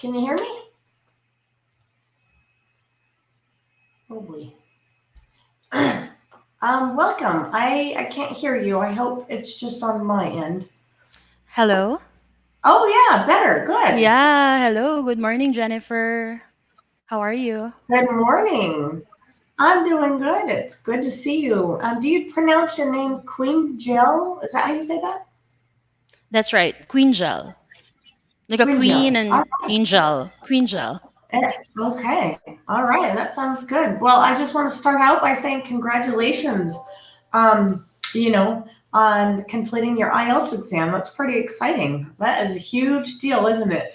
Can you hear me? Oh boy. Welcome. I can't hear you. I hope it's just on my end. Hello? Oh yeah, better. Good. Yeah, hello. Good morning, Jennifer. How are you? Good morning. I'm doing good. It's good to see you. Do you pronounce your name Queen Jill? Is that how you say that? That's right, Queengel. Like a Queen queen Jill. and angel. Queengel. Okay. All right. That sounds good. Well, I just want to start out by saying congratulations. Um, you know, on completing your IELTS exam. That's pretty exciting. That is a huge deal, isn't it?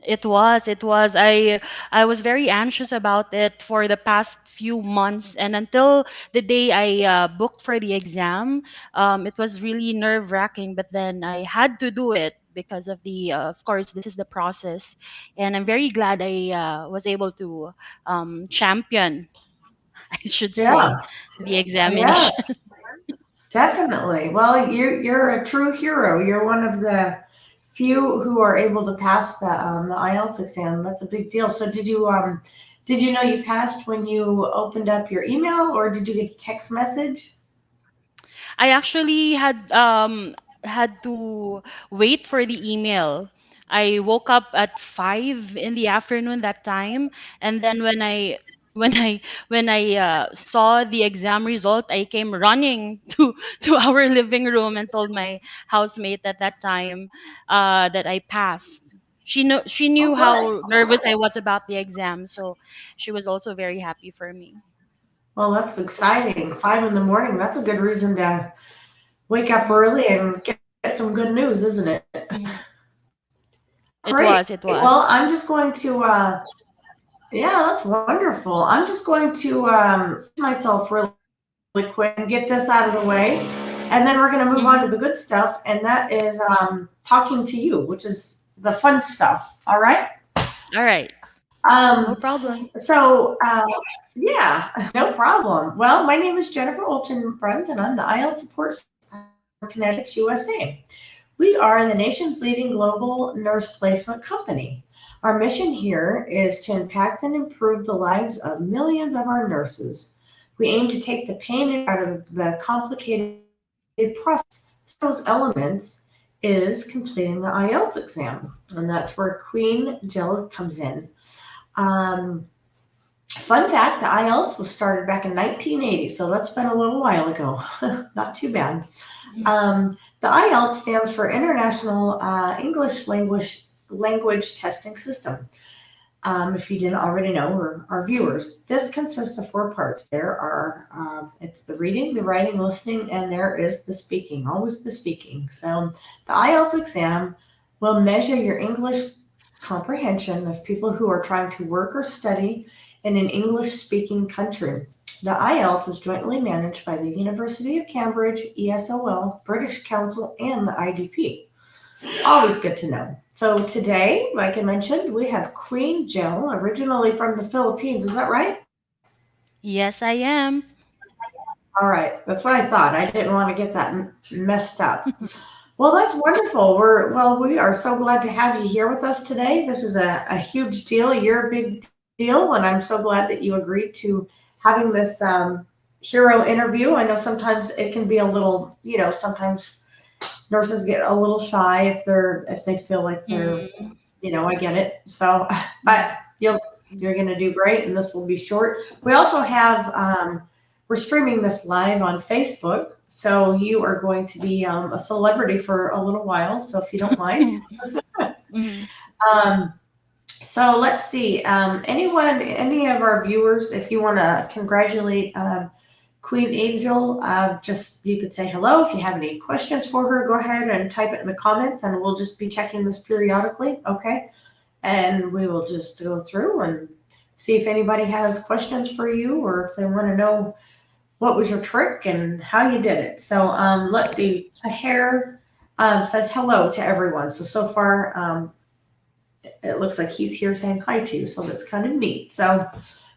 It was. I was very anxious about it for the past few months, and until the day I booked for the exam, it was really nerve-wracking. But then I had to do it because of of course, this is the process, and I'm very glad I was able to champion, I should say, Yeah. the examination. Yes. Definitely. Well, you're a true hero. You're one of the few who are able to pass the IELTS exam. That's a big deal. So did you know you passed when you opened up your email, or did you get a text message? I actually had to wait for the email. I woke up at 5 in the afternoon that time, and then when I saw the exam result, I came running to our living room and told my housemate at that time that I passed. She Oh, knew good. how nervous I was about the exam, so she was also very happy for me. Well, that's exciting. 5 in the morning. That's a good reason to wake up Mhm. early and get some good news, isn't it? Mhm. It Great. was, it Well, I'm was. just going to yeah, that's wonderful. I'm just going to myself really quick and get this out of the way. And then we're going to move on to the good Hmm. stuff, and that is talking to you, which is the fun stuff. All right. All right. Um, No problem. yeah, no problem. Well, my name is Jennifer Olchenbrunt, and I'm the IELTS support specialist for Connetics USA. We are the nation's leading global nurse placement company. Our mission here is to impact and improve the lives of millions of our nurses. We aim to take the pain and out of the complicated process. So one of those elements is completing the IELTS exam, and that's where Queen Jill comes in. Um, Fun fact, the IELTS was started back in 1980, so that's been a little while ago. Not too bad. The IELTS stands for International English Language Testing System. If you didn't already know, or our viewers, this consists of four parts. There are it's the reading, the writing, listening, and there is the speaking. Always the speaking. So the IELTS exam will measure your English comprehension of people who are trying to work or study in an English-speaking country. The IELTS is jointly managed by the University of Cambridge, ESOL, British Council, and the IDP. Always good to know. So today, like I mentioned, we have Queen Jill, originally from the Philippines. Is that right? Yes, I am. All right, that's what I thought. I didn't want to get that messed up. Well, that's wonderful. We are so glad to have you here with us today. This is a huge deal. You're a big deal, and I'm so glad that you agreed to having this hero interview. I know sometimes it can be a little, sometimes nurses get a little shy if they feel like they're, Mhm. I get it. So, but Mhm. you're going to do great, and this will be short. We also have we're streaming this live on Facebook, so you are going to be a celebrity for a little while. So if you don't mind, Mhm. um, so let's see. Any of our viewers, if you want to congratulate Queen Angel, just you could say hello. If you have any questions for her, go ahead and type it in the comments, and we'll just be checking this periodically. Okay, and we will just go through and see if anybody has questions for you, or if they want to know what was your trick and how you did it. So let's see. Tahir says hello to everyone. So far, it looks like he's here saying hi too. So that's kind of neat. So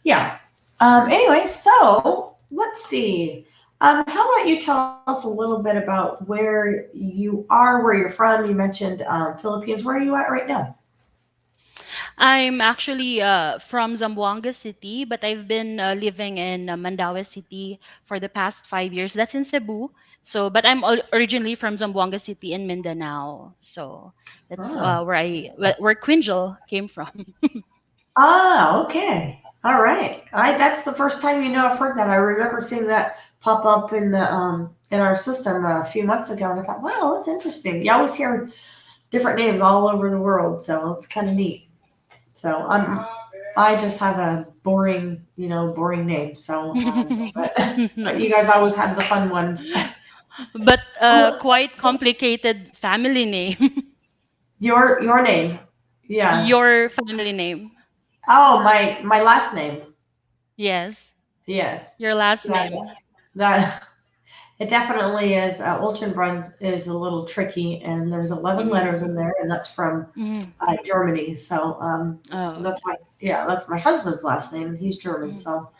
yeah. Anyway, so let's see. How about you tell us a little bit about where you are, where you're from? You mentioned Philippines. Where are you at right now? I'm actually from Zamboanga City, but I've been living in Mandaue City for the past 5 years. That's in Cebu. So, but I'm originally from Zamboanga City in Mindanao. So that's Oh. where Quingel came from. Ah, okay. All right. That's the first time I've heard that. I remember seeing that pop up in our system a few months ago, and I thought, wow, that's interesting. You always hear different names all over the world, so it's kind of neat. So I just have a boring name. So, but you guys always have the fun ones. But Oh, quite complicated family name. your name, yeah. Your family name. Oh, my last name, Yes, yes, your last yeah. name. That it definitely is. Olchenbrunn is a little tricky, and there's 11 Mm-hmm. letters in there, and that's from Mm-hmm. Germany. So Oh. that's my husband's last name, and he's German. So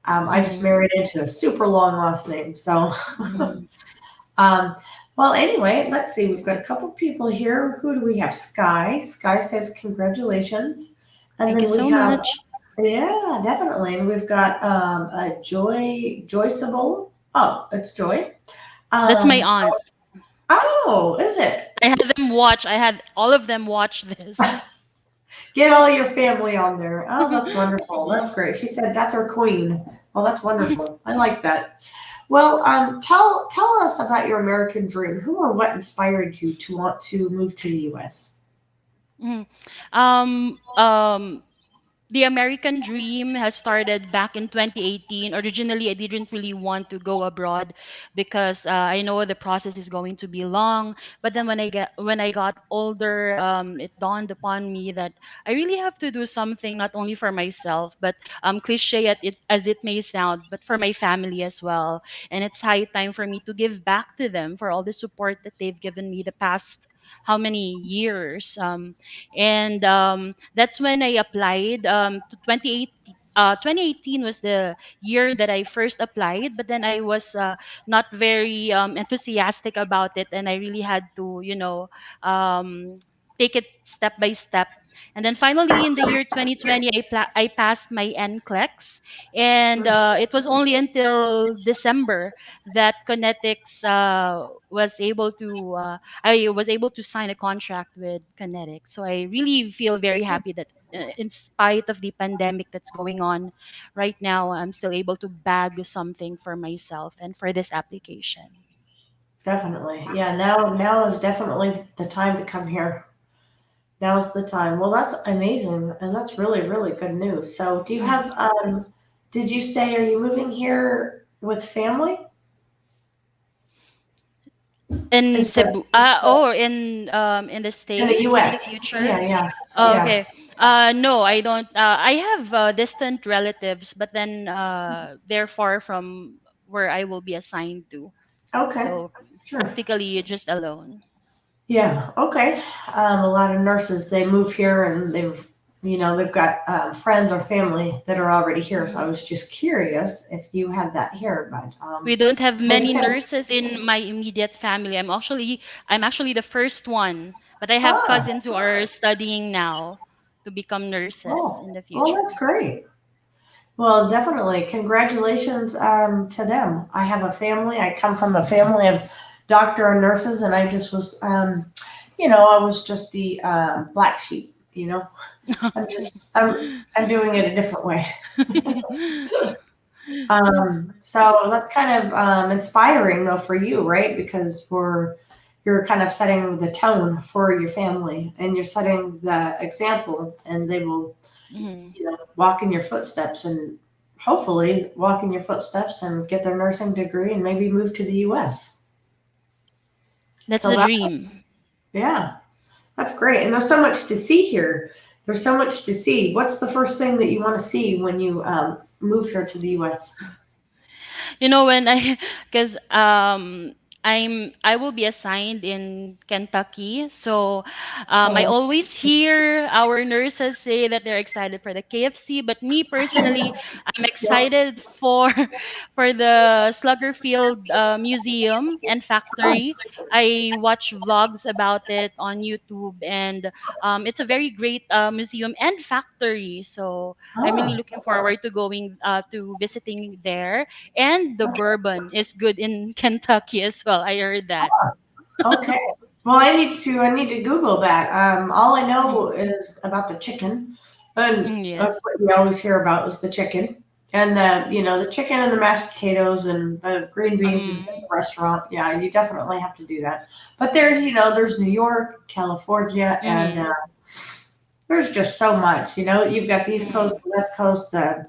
I just Mm-hmm. married into a super long last name. So Mm-hmm. um, well, anyway, let's see. We've got a couple people here. Who do we have? Sky. Sky says congratulations, and Thank you then we so have much. yeah, definitely. And we've got a Joyceable. Oh, it's Joy. That's my Um, aunt. oh, is it? I had all of them watch this. Get all your family on there. Oh, that's wonderful. That's great. She said that's our queen. Well, that's wonderful. I like that. Well, tell us about your American dream. Who or what inspired you to want to move to the U.S.? Mhm. Um, um, the American dream has started back in 2018. Originally, I didn't really want to go abroad because I know the process is going to be long. But then when I got older, it dawned upon me that I really have to do something not only for myself, but cliche as it may sound, but for my family as well. And it's high time for me to give back to them for all the support that they've given me the past how many years. And That's when I applied to 2018. 2018 was the year that I first applied, but then I was not very enthusiastic about it, and I really had to, take it step by step. And then finally, in the year 2020, I passed my NCLEX, and it was only until December that Connetics I was able to sign a contract with Connetics. So I really feel very happy that in spite of the pandemic that's going on right now, I'm still able to bag something for myself and for this application. Definitely. Yeah, now is definitely the time to come here. Now's the time. Well, that's amazing, and that's really, really good news. So, do you Mm. have did you say are you moving here with family In instead Cebu, in the in the states in the US? future. Yeah, yeah, Oh, yeah. okay. No, I don't. I have distant relatives, but then they're far from where I will be assigned to. Okay, So sure. practically just alone. Yeah, okay. A lot of nurses they move here and they've got friends or family that are already here. So I was just curious if you had that here, but We don't have like many I said, nurses in my immediate family. I'm actually the first one, but I have ah, cousins who are studying now to become nurses oh, in the well, that's future. great. Well, definitely. Congratulations to them. I have a family. I come from a family of doctor and nurses, and I just was, I was just the black sheep. Okay. I'm doing it a different way. So that's kind of inspiring though for you, right? Because you're kind of setting the tone for your family, and you're setting the example, and they will Mhm. walk in your footsteps and hopefully walk in your footsteps and get their nursing degree and maybe move to the US. That's So the that, dream. yeah, that's great. And there's so much to see here. There's so much to see. What's the first thing that you want to see when you move here to the US? When I, because I will be assigned in Kentucky. So I Oh, always hear our nurses say that they're excited for the KFC, but me personally, I'm yep. excited for for the Sluggerfield Museum and Oh, Factory. I watch vlogs about it on YouTube, and it's a very great museum and factory. So I'm really oh, looking forward to going to visiting there, and the bourbon is good in Kentucky as well. I heard that. okay. Well, I need to Google that. All I know Mm, is about the chicken, and yes. that's what we always hear about is the chicken and the chicken and the mashed potatoes and the green beans and the Um, restaurant. Yeah, you definitely have to do that. But there's New York, California, and mm, there's just so much. You've got the East Coast, mm, the West Coast, the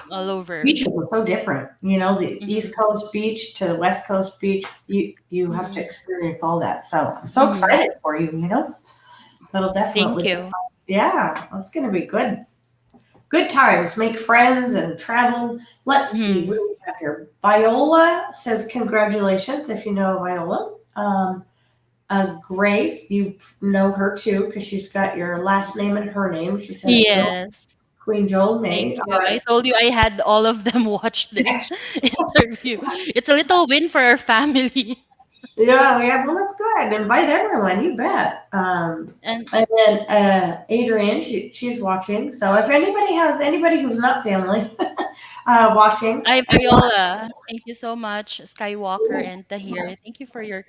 all over. beaches are so different. The Mm-hmm, East Coast beach to the West Coast beach, you have to mm-hmm, experience all that. So I'm so mm-hmm. excited for you. That'll Thank definitely, you. yeah, that's gonna be good. Good times, make friends and travel. Let's see, what Mm-hmm. do we have here? Viola says congratulations if you know Viola. Grace, you know her too because she's got your last name and her name. She says Yes. Queen Joel Thank May. All you. I right. told you I had all of them watch this interview. It's a little win for our family. Yeah, yeah, well, that's good. Invite everyone, you bet. And And then Adrienne, she's watching. So if anybody has anybody who's not family watching, I Viola, thank you so much, Skywalker and Tahir. Thank you for your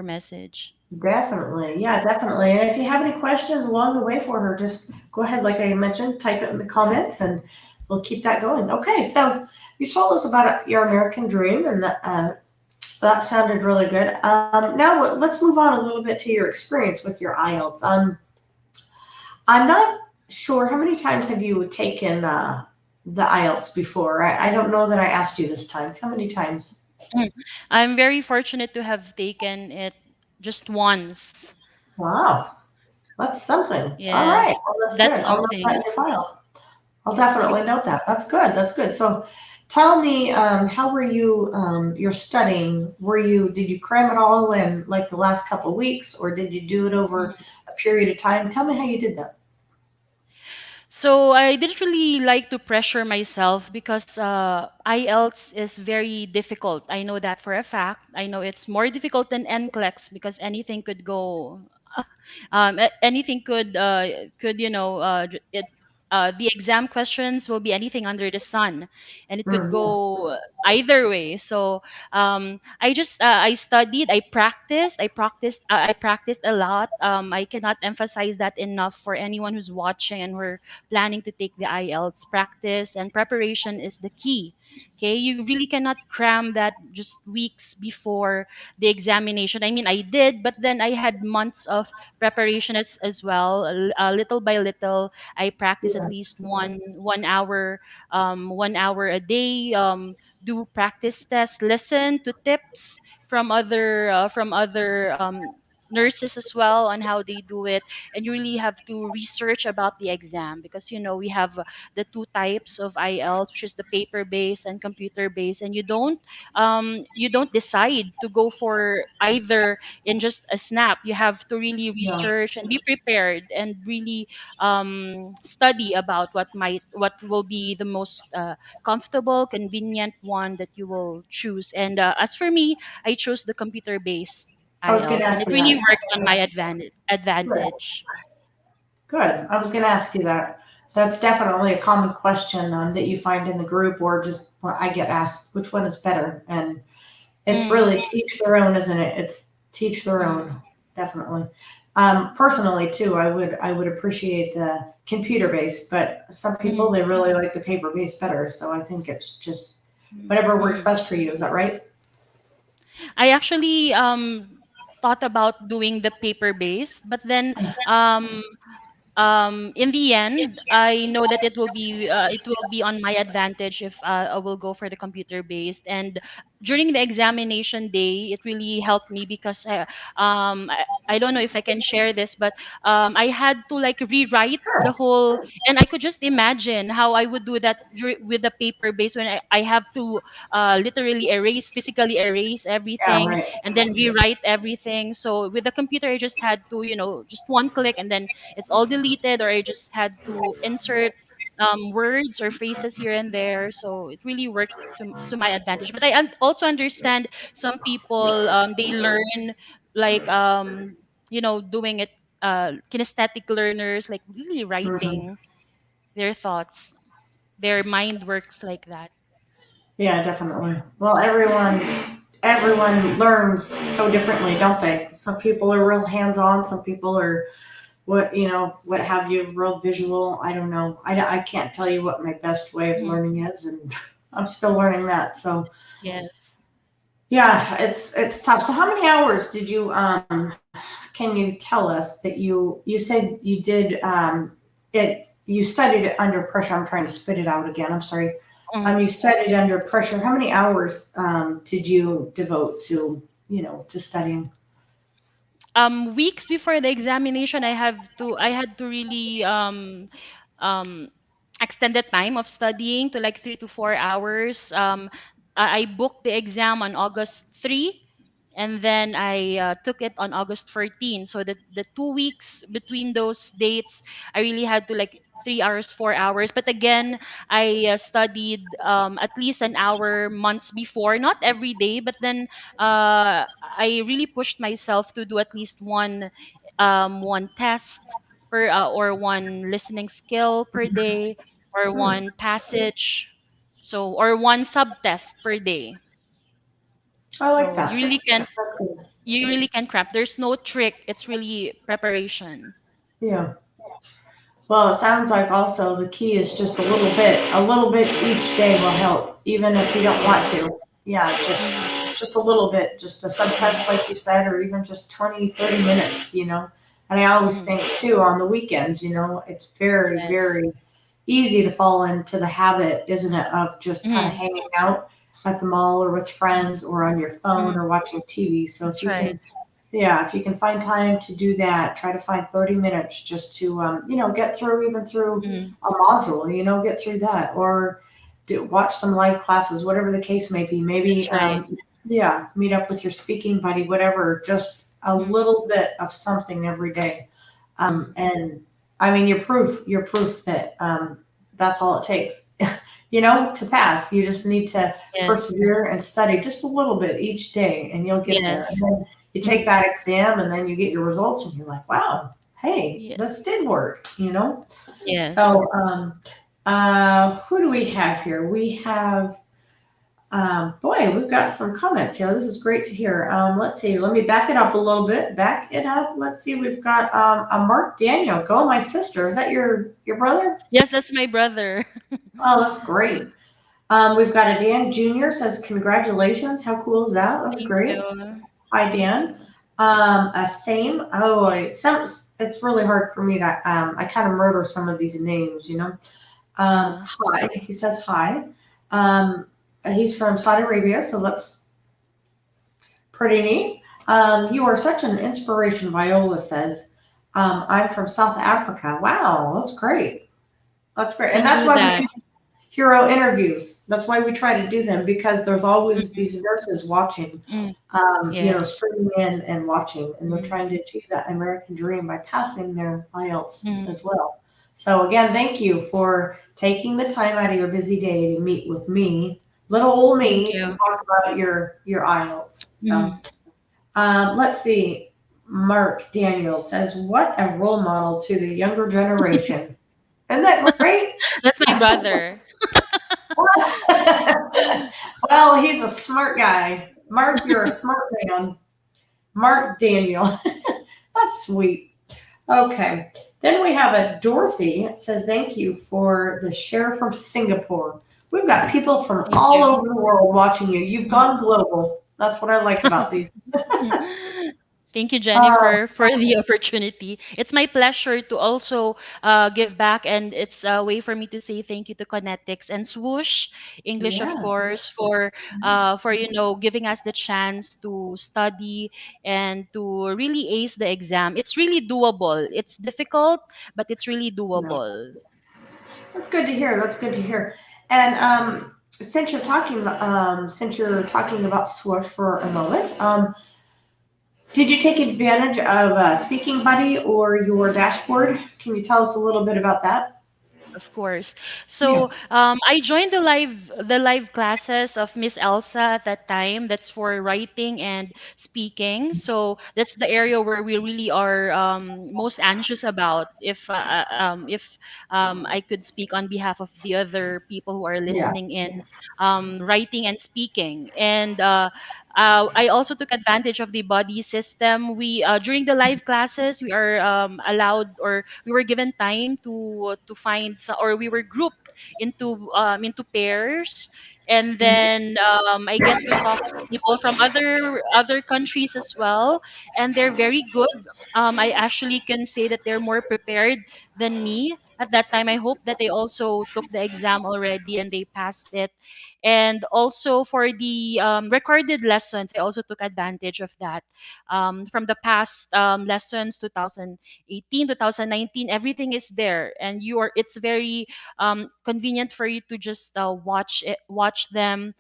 message. definitely, yeah, definitely. And if you have any questions along the way for her, just go ahead, like I mentioned, type it in the comments, and we'll keep that going. Okay, so you told us about your American dream, and that sounded really good. Now let's move on a little bit to your experience with your IELTS. I'm not sure how many times have you taken the IELTS before. I don't know that I asked you this time. How many times? Mm. I'm very fortunate to have taken it just once. Wow, that's something. All Yes, right, well that's that's good. I'll note that in something. your file. I'll definitely note that. That's good. That's good. So, tell me, how were you? You're studying. Did you cram it all in like the last couple of weeks, or did you do it over a period of time? Tell me how you did that. So I didn't really like to pressure myself because IELTS is very difficult. I know that for a fact. I know it's more difficult than NCLEX because anything could go, anything could the exam questions will be anything under the sun, and it could Mm, go either way. So I studied, I practiced a lot. I cannot emphasize that enough for anyone who's watching and who planning to take the IELTS. Practice and preparation is the key. Okay, you really cannot cram that just weeks before the examination. I mean, I did, but then I had months of preparation as well. Little by little, I practice at yeah, least 1 hour, 1 hour a day. Do practice tests, listen to tips from other nurses as well on how they do it, and you really have to research about the exam because we have the two types of IELTS, which is the paper based and computer based, and you don't decide to go for either in just a snap. You have to really yeah. research and be prepared and really study about what will be the most comfortable, convenient one that you will choose. And as for me, I chose the computer based I was going to IELTS, and ask it you really that. worked on my Good. advantage. Good. I was going to ask you that. That's definitely a common question that you find in the group, or just well, I get asked, which one is better? And it's Mm, really teach their own, isn't it? It's teach their own, mm, definitely. Personally, too, I would appreciate the computer based, but some people mm, they really like the paper based better. So I think it's just mm, whatever works mm. best for you. Is that right? I actually thought about doing the paper based, but then um, in the end, I know that it will be on my advantage if I will go for the computer based. And during the examination day, it really helped me because I don't know if I can share this, but I had to like rewrite the Sure. whole, and I could just imagine how I would do that with the paper base when I have to literally erase, physically erase Yeah, everything right. and then rewrite everything. So with the computer, I just had to, just one click and then it's all deleted, or I just had to insert words or phrases here and there. So it really worked to my advantage. But I also understand some people, they learn like, doing it, kinesthetic learners, like really Mhm. writing their thoughts. Their mind works like that. Yeah, definitely. Well, everyone learns so differently, don't they? Some people are real hands-on. Some people are what have you, real visual. I don't know. I can't tell you what my best way of Mhm. learning is, and I'm still learning that. So Yes. yeah, it's tough. So how many hours did you can you tell us that you said you did you studied it under pressure. I'm trying to spit it out again. I'm sorry. You studied under pressure. How many hours did you devote to to studying? Weeks before the examination, I had to really um extend the time of studying to like 3 to 4 hours. I booked the exam on August 3, and then I took it on August 14. So the 2 weeks between those dates, I really had to like 3 hours, 4 hours. But again, I studied at least an hour months before, not every day, but then I really pushed myself to do at least one test per or one listening skill per day, or Hmm, one passage, so or one sub test per day. I like So that. That's good. you really can craft. There's no trick. It's really preparation. Yeah. Well, it sounds like also the key is just a little bit each day will help, even if you don't want Yes. to. Yeah, Mm-hmm. just a little bit, just a Mm-hmm. subtest like you said, or even just 20, 30 minutes, And I always Mm-hmm. think too on the weekends, it's very, Yes. very easy to fall into the habit, isn't it, of just kind of Mm-hmm. hanging out at the mall or with friends Yes. or on your phone Mm-hmm. or watching TV. So if That's you right. can yeah, if you can find time to do that, try to find 30 minutes just to, get through even through Mm-hmm. a module, get through that or watch some live classes, whatever the case may be. That's Maybe, right. yeah, meet up with your speaking buddy, whatever, just a Mm-hmm. little bit of something every day. Mm-hmm. And I mean, you're proof that that's all it takes, to pass. You just need to Yes. persevere and study just a little bit each day, and you'll get there. And Yes. then you take Mm-hmm. that exam, and then you get your results, and you're like, wow, hey, this Yes. did work. Yes. So, who do we have here? We have boy, we've got some comments here. This is great to hear. Let's see. Let me back it up a little bit. Back it up. Let's see. We've got a Mark Daniel. Go, my sister. Is that your brother? Yes, that's my brother. Oh, that's great. We've got a Dan Jr. says congratulations. How cool is that? That's Thank great. you. Hi, Dan. A same. Oh, it's really hard for me to. I kind of murder some of these names. Uh-huh. Hi. He says hi. Um, he's from Saudi Arabia, so let's pretty neat. You are such an inspiration, Viola says. I'm from South Africa. Wow, that's great. That's great. And Can that's do why we that. do hero interviews. That's why we try to do them because there's always Mm-hmm. these nurses watching, Yes. streaming in and watching, and they're Mm-hmm. trying to achieve that American dream by passing their IELTS Mm-hmm. as well. So again, thank you for taking the time out of your busy day to meet with me, little old Thank me, to you. talk about your IELTS. So Mm-hmm. let's see. Mark Daniel says, "What a role model to the younger generation." Isn't that great? That's my brother. Well, he's a smart guy. Mark, you're a smart man. Mark Daniel. That's sweet. Okay. Then we have a Dorothy. It says, thank you for the share from Singapore. We've got people from Thank all you. over the world watching you. You've gone global. That's what I like about these. Thank you, Um, Jennifer, for the opportunity. It's my pleasure to also give back, and it's a way for me to say thank you to Connetics and Swoosh English, of yeah, course, for giving us the chance to study and to really ace the exam. It's really doable. It's difficult, but it's really no, doable. that's good to hear. That's good to hear. And since you're talking about Swift for a moment, did you take advantage of Speaking Buddy or your dashboard? Can you tell us a little bit about that? Of course. Yeah. So I joined the live classes of Miss Elsa at that time. That's for writing and speaking. So that's the area where we really are most anxious about. If I could speak on behalf of the other people who are Yeah. listening in, writing and speaking, and I also took advantage of the body system. We During the live classes, we are allowed, or we were given time to find, or we were grouped into pairs, and Mhm. then I get to talk to people from other countries as well, and they're very good. I actually can say that they're more prepared than me at that time. I hope that they also took the exam already and they passed it. And also for the recorded lessons, I also took advantage of that. From the past lessons, 2018, 2019, everything is there, and it's very convenient for you to just watch them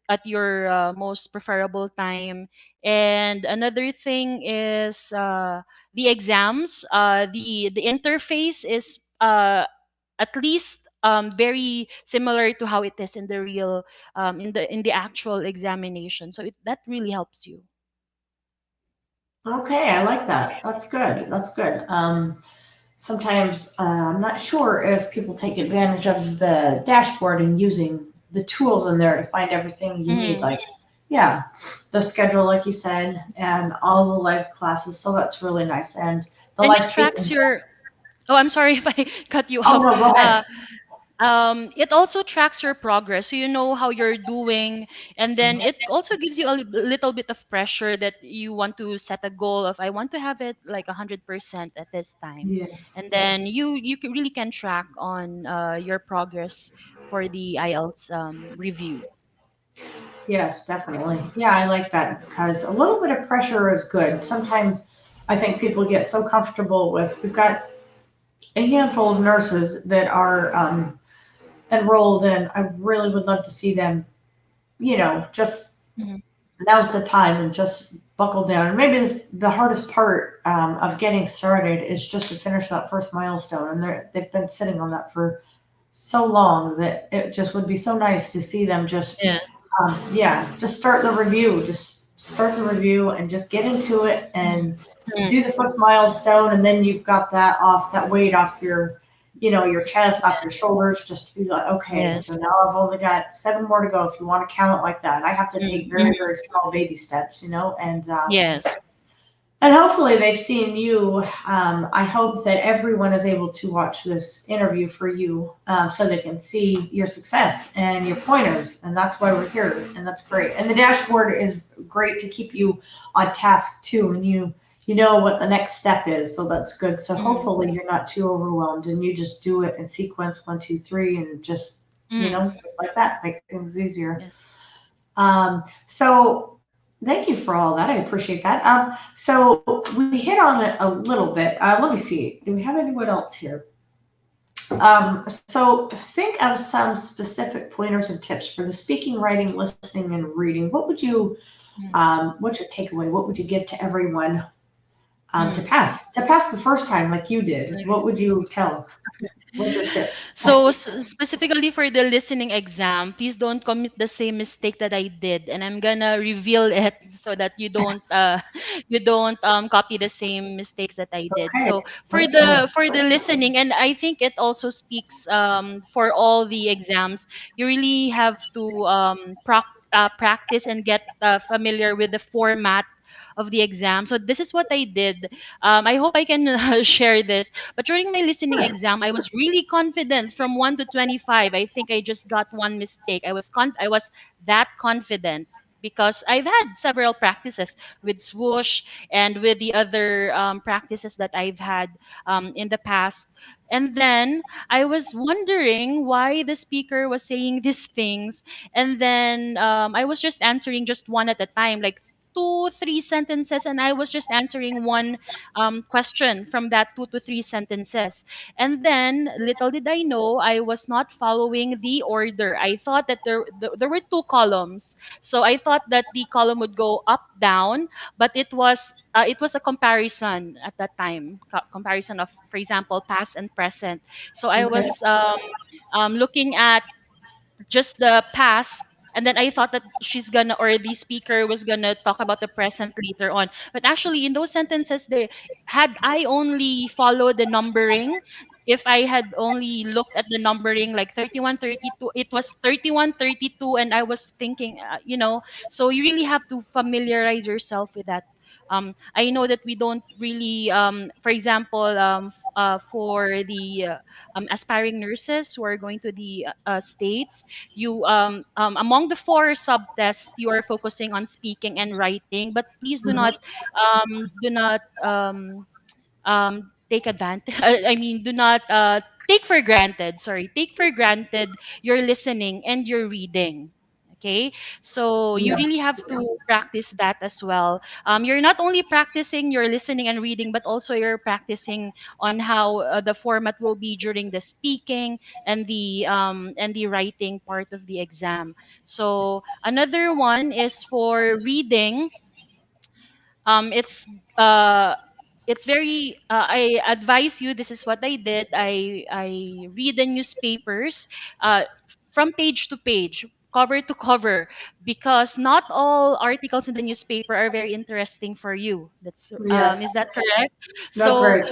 at your most preferable time. And another thing is the exams. The interface is at least very similar to how it is in the real in the actual examination. So that really helps you. Okay, I like that. That's good. That's good. Sometimes I'm not sure if people take advantage of the dashboard and using the tools in there to find everything you need. Mhm. Like, yeah, the schedule, like you said, and all the live classes. So that's really nice. And the And live it tracks speaking. your. Oh, I'm sorry if I cut you Oh off. no, go ahead. Uh, it also tracks your progress, so you know how you're doing, and then it also gives you a little bit of pressure that you want to set a goal of, I want to have it like 100% at this time, Yes. and then really can track on your progress for the IELTS review. Yes, definitely. Yeah, I like that because a little bit of pressure is good. Sometimes I think people get so comfortable with, we've got a handful of nurses that are enrolled, and I really would love to see them, just Mhm. now's the time and just buckle down. And maybe the hardest part of getting started is just to finish that first milestone. And they've been sitting on that for so long that it just would be so nice to see them just Yeah. yeah, just start the review. Just start the review and just get into it and Mhm. do the first milestone, and then you've got that weight off your chest, off your shoulders, just to be like, okay, Yes. so now I've only got 7 more to go. If you want to count it like that, I have to take very, Mhm. very small baby steps, and Yes. hopefully they've seen you. I hope that everyone is able to watch this interview for you so they can see your success and your pointers. And that's why we're here. And that's great. And the dashboard is great to keep you on task too. And you know what the next step is. So that's good. So Mhm. hopefully you're not too overwhelmed and you just do it in sequence 1, 2, 3 and just, Mhm. like that, make things easier. Yes. So thank you for all that. I appreciate that. So we hit on it a little bit. Let me see. Do we have anyone else here? So think of some specific pointers and tips for the speaking, writing, listening, and reading. Mhm. What's your takeaway? What would you give to everyone to Mhm. pass the first time like you did? What would you tell? What's your tip? So specifically for the listening exam, please don't commit the same mistake that I did, and I'm gonna reveal it so that you don't copy the same mistakes that I did. Okay, So for let's hear the it. for the listening, and I think it also speaks for all the exams, you really have to practice and get familiar with the format of the exam. So this is what I did. I hope I can share this. But during my listening Sure. exam, I was really confident from 1 to 25. I think I just got one mistake. I was that confident. because I've had several practices with swoosh and with the other practices that I've had in the past. And then I was wondering why the speaker was saying these things. And then I was just answering just one at a time, like two, three sentences, and I was just answering one question from that two to three sentences. And then, little did I know, I was not following the order. I thought that there were two columns, so I thought that the column would go up, down, but it was a comparison at that time, comparison of, for example, past and present. So I Okay. was looking at just the past, and then I thought that she's gonna, or the speaker was gonna talk about the present later on, but actually in those sentences, they had I only followed the numbering, if I had only looked at the numbering, like 31, 32, it was 31, 32, and I was thinking, so you really have to familiarize yourself with that. I know that we don't really, for example, for the aspiring nurses who are going to the states, you among the four subtests, you are focusing on speaking and writing, but please Hmm. do not take advantage. I mean, do not take for granted. Sorry, take for granted your listening and your reading. Okay, so you Yeah. really have to practice that as well. You're not only practicing your listening and reading, but also you're practicing on how the format will be during the speaking and the writing part of the exam. So another one is for reading. Um, it's very I advise you, this is what I did. I read the newspapers uh from page to page, cover to cover, because not all articles in the newspaper are very interesting for you. That's Yes. Is that correct? That's So right.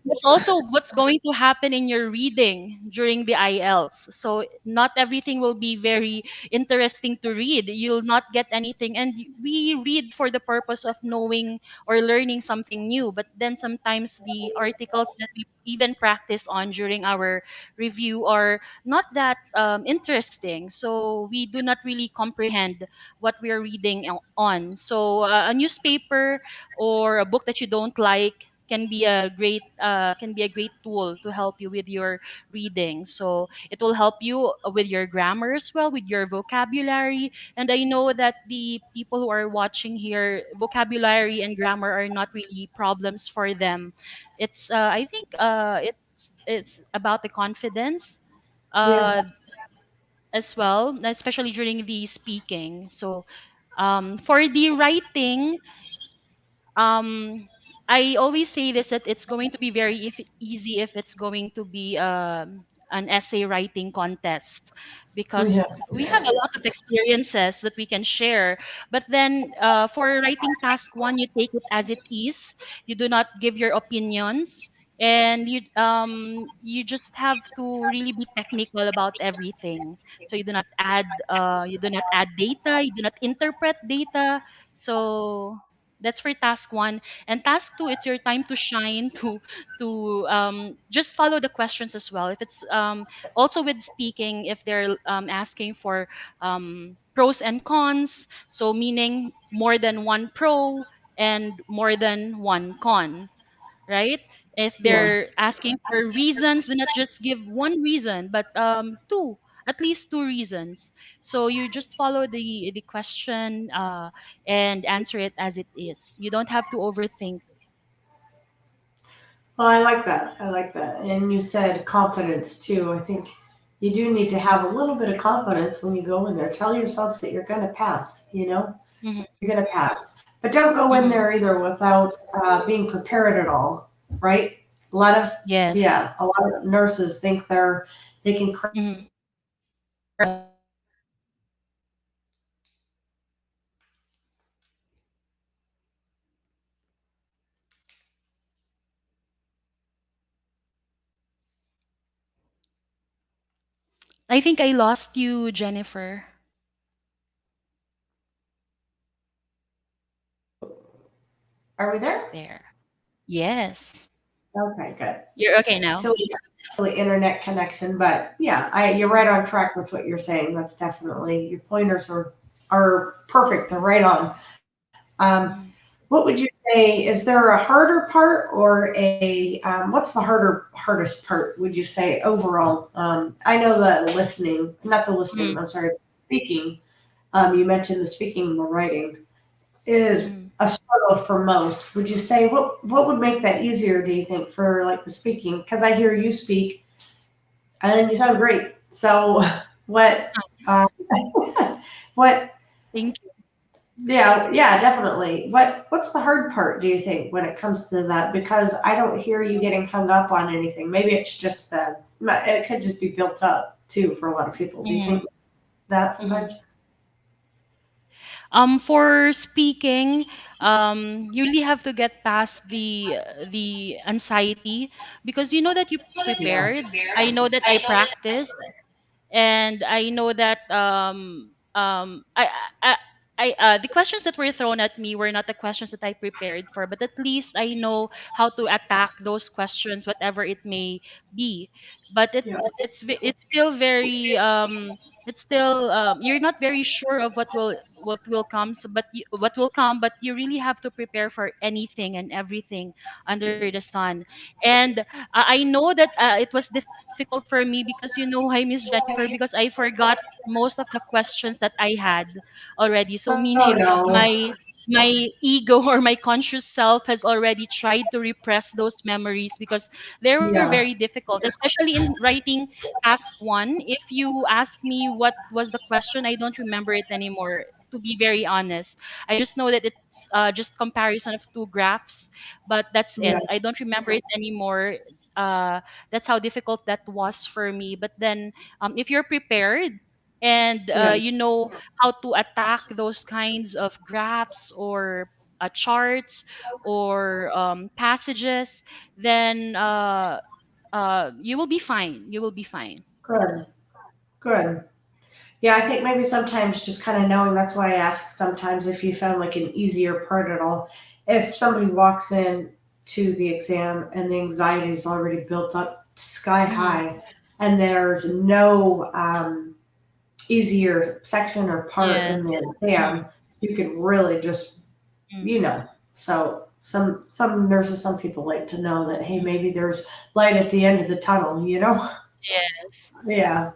that's also what's going to happen in your reading during the IELTS. So not everything will be very interesting to read. You'll not get anything. And we read for the purpose of knowing or learning something new. But then sometimes the articles that we even practice on during our review are not that interesting. So we do not really comprehend what we are reading on. So a newspaper or a book that you don't like can be a great tool to help you with your reading. So it will help you with your grammar as well, with your vocabulary. And I know that the people who are watching here, vocabulary and grammar are not really problems for them. I think it's about the confidence Yeah. uh, as well, especially during the speaking. So for the writing, um I always say this, that it's going to be very easy if it's going to be an essay writing contest, because Yeah. we have a lot of experiences that we can share. But then for writing task one, you take it as it is. You do not give your opinions, and you just have to really be technical about everything. So you do not add data, you do not interpret data. So that's for task one. And task two, it's your time to shine, to just follow the questions as well. If it's also with speaking, if they're asking for pros and cons, so meaning more than one pro and more than one con, right? If Yeah. they're asking for reasons, do not just give one reason, but two, at least two reasons. So you just follow the question and answer it as it is. You don't have to overthink. Well, I like that. I like that. And you said confidence too. I think you do need to have a little bit of confidence when you go in there. Tell yourself that you're going to pass, you know? Hmm. You're going to pass. But don't go in Hmm. there either without being prepared at all, right? A lot of, Yes. yeah, a lot of nurses think they can crack Hmm. I think I lost you, Jennifer. Are we there? There. Yes. Okay, good. You're okay now. Silly internet connection, but yeah, you're right on track with what you're saying. That's definitely your pointers are. are perfect. They're right on. Mm-hmm. What would you say? Is there a harder part or a what's the hardest part? Would you say overall? I know the listening, not the listening. I'm sorry, speaking. You mentioned the speaking and the writing is Mm-hmm. a struggle for most. Would you say what would make that easier? Do you think for like the speaking? Because I hear you speak and you sound great. So what? Um, what Thank Yeah, yeah, definitely. What's the hard part, do you think, when it comes to that? Because I don't hear you getting hung up on anything. Maybe it's just that it could just be built up too for a lot of people. Do you you. think that Mm-hmm. sometimes? For speaking, you really have to get past the anxiety because you know that you Yeah, prepared. I know that I practiced, and I know that I the questions that were thrown at me were not the questions that I prepared for, but at least I know how to attack those questions, whatever it may be. But yeah, it's still very it's still you're not very sure of what will come. So, what will come, but you really have to prepare for anything and everything under the sun. And I know that it was difficult for me because hi, Miss Jennifer, because I forgot most of the questions that I had already. So Oh meaning no. my ego or my conscious self has already tried to repress those memories because they were very Yeah, difficult, especially in writing task one. If you ask me what was the question, I don't remember it anymore. To be very honest, I just know that it's just comparison of two graphs, but that's it. yeah, I don't remember it anymore. That's how difficult that was for me. But then, if you're prepared and yeah. you know how to attack those kinds of graphs or charts or passages, then you will be fine. You will be fine. Good, good. Yeah, I think maybe sometimes just kind of knowing. That's why I ask sometimes if you found like an easier part at all. If somebody walks in to the exam and the anxiety is already built up sky Mm-hmm. high, and there's no easier section or part in Yes. the exam, you could really just, Mm-hmm. you know. So some nurses, some people like to know that hey, maybe there's light at the end of the tunnel. You know? Yes. Yeah.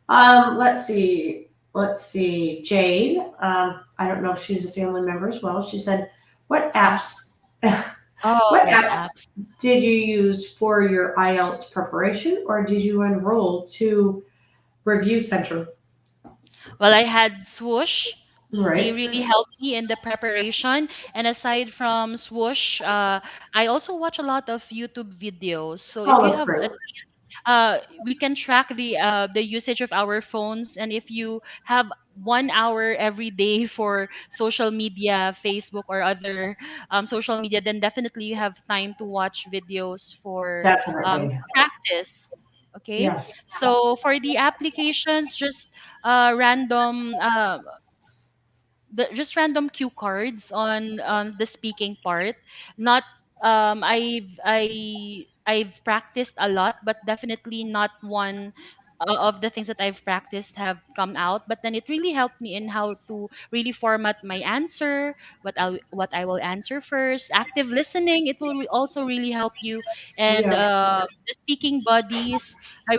Let's see. Let's see. Jade. I don't know if she's a family member as well. She said, "What Mhm. apps? Oh, What what apps apps? did you use for your IELTS preparation, or did you enroll to Review Center?" Well, I had Swoosh. They Right. really helped me in the preparation. And aside from Swoosh, I also watch a lot of YouTube videos. So if Oh, you that's have great. at least, we can track the usage of our phones. And if you have 1 hour every day for social media, Facebook or other social media, then definitely you have time to watch videos for Definitely. practice. Okay, Yeah. so for the applications, just random just random cue cards on the speaking part. Not I've practiced a lot, but definitely not one of the things that I've practiced have come out. But then it really helped me in how to really format my answer, what I will answer first. Active listening, it will also really help you. And Yeah. the speaking buddies, I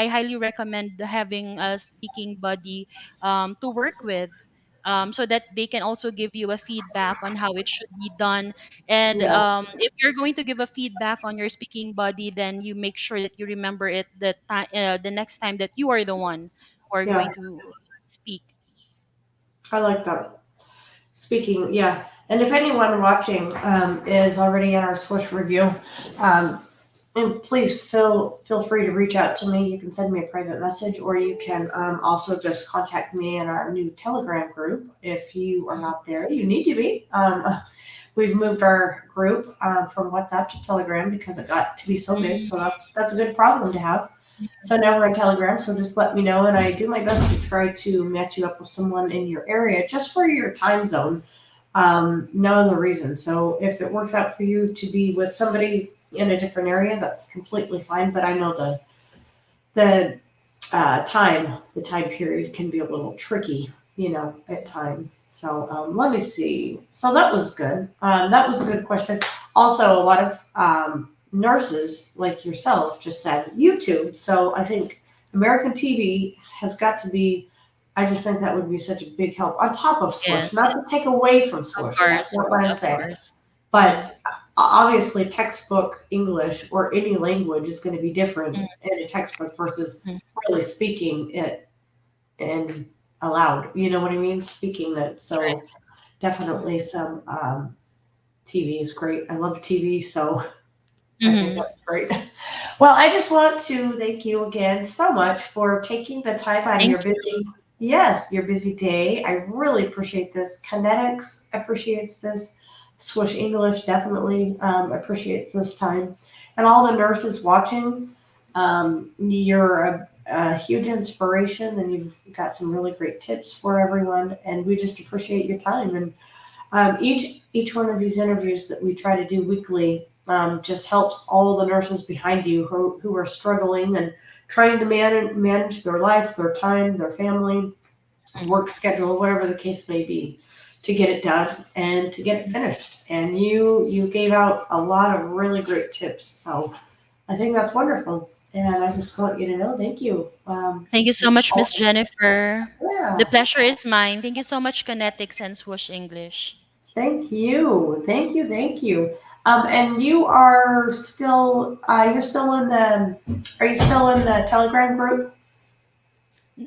highly recommend having a speaking buddy to work with, so that they can also give you a feedback on how it should be done. And Yeah. if you're going to give a feedback on your speaking body, then you make sure that you remember it the next time that you are the one who are Yeah. going to speak. I like that. Speaking, yeah. And if anyone watching is already in our Swish review, um, and please feel free to reach out to me. You can send me a private message, or you can also just contact me in our new Telegram group. If you are Mhm. not there, you need to be. We've moved our group from WhatsApp to Telegram because it got to be so big. Mm, So that's a good problem to have. So now we're on Telegram. So just let me know, and I do my best to try to match you up with someone in your area just for your time zone. No other reason. So if it works out for you to be with somebody in a different area, that's completely fine. But I know the time period can be a little tricky. at times. So let me see. So that was good. That was a good question. Also, a lot of nurses like yourself just said YouTube. So I think American TV has got to be. I just think that would be such a big help on top of Swoosh. Yes, Not to take away from of Swoosh. That's course, not what I'm of saying. course. But Mm, obviously, textbook English or any language is going to be different mm, in a textbook versus mm, really speaking it and aloud. You know what I mean? Speaking it. right. So Mm. definitely some TV is great. I love TV, so I think Mhm. that's great. Well, I just want to thank you again so much for taking the time out of Thank your you. busy, yes, your busy day. I really appreciate this. Kinetics appreciates this. Swish English definitely appreciates this time. And all the nurses watching, you're a huge inspiration and you've got some really great tips for everyone. And we just appreciate your time. And each one of these interviews that we try to do weekly just helps all the nurses behind you who are struggling and trying to manage their life, their time, their family, Mm. work schedule, whatever the case may be, to get it done and to get it finished. And you gave out a lot of really great tips, so I think that's wonderful. And I just want you to know, thank you. Thank you so much, Miss Jennifer. The Yeah. pleasure is mine. Thank you so much, Connetics and Swoosh English. Thank you. Thank you. Thank you. And you are still, are you still in the Telegram group?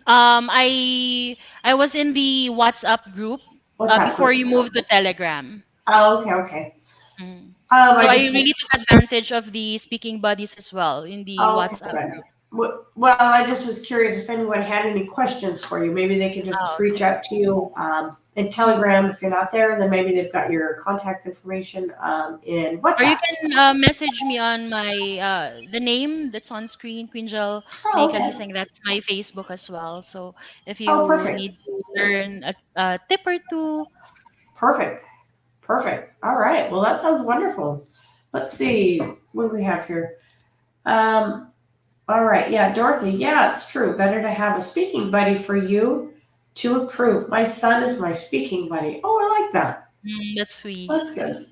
I was in the WhatsApp group What's that before group? you moved to Telegram. Oh, okay, okay. Mm. So I I just, really took advantage of the speaking buddies as well in the oh, okay, WhatsApp good. group. Well, I just was curious if anyone had any questions for you. Maybe they could just Oh, reach okay. out to you in Mm. Telegram. If you're not there, then maybe they've got your contact information in Or you WhatsApp. So, can message me on my the name that's on screen, Queengel oh, May okay. Kaliseng. That's my Facebook as well. So if Oh, you perfect. need to learn a tip or two, Perfect. Perfect. All right. Well, that sounds wonderful. Let's see what do we have here. Um, all right. Yeah, Dorothy. Yeah, it's true. Better to have a speaking buddy for you to approve. My son is my speaking buddy. Oh, I like that. that's sweet. That's good.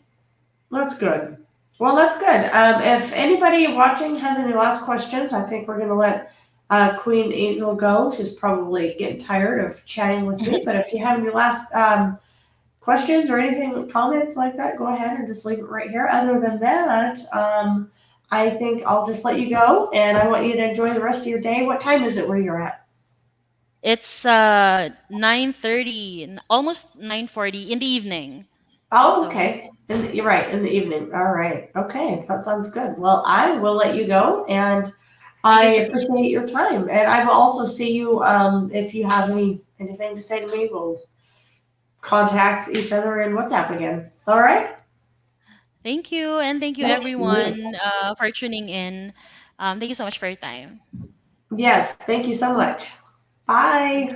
That's good. Well, that's good. If anybody watching has any last questions, I think we're going to let Queen Angel go. She's probably getting tired of chatting with me. But if you have any last questions or anything, comments like that, go ahead and just leave it right here. Other than that, I think I'll just let you go and I want you to enjoy the rest of your day. What time is it where you're at? It's 9:30, almost 9:40 in the evening. Oh, So okay. You're right, in the evening. All right. Okay, that sounds good. Well, I will let you go and thank I you so much. appreciate your time. And I will also see you if you have anything to say to me, we'll contact each other in WhatsApp again. All right? Thank you, and thank you Thank you. everyone for tuning in. Thank you so much for your time. Yes, thank you so much. Bye.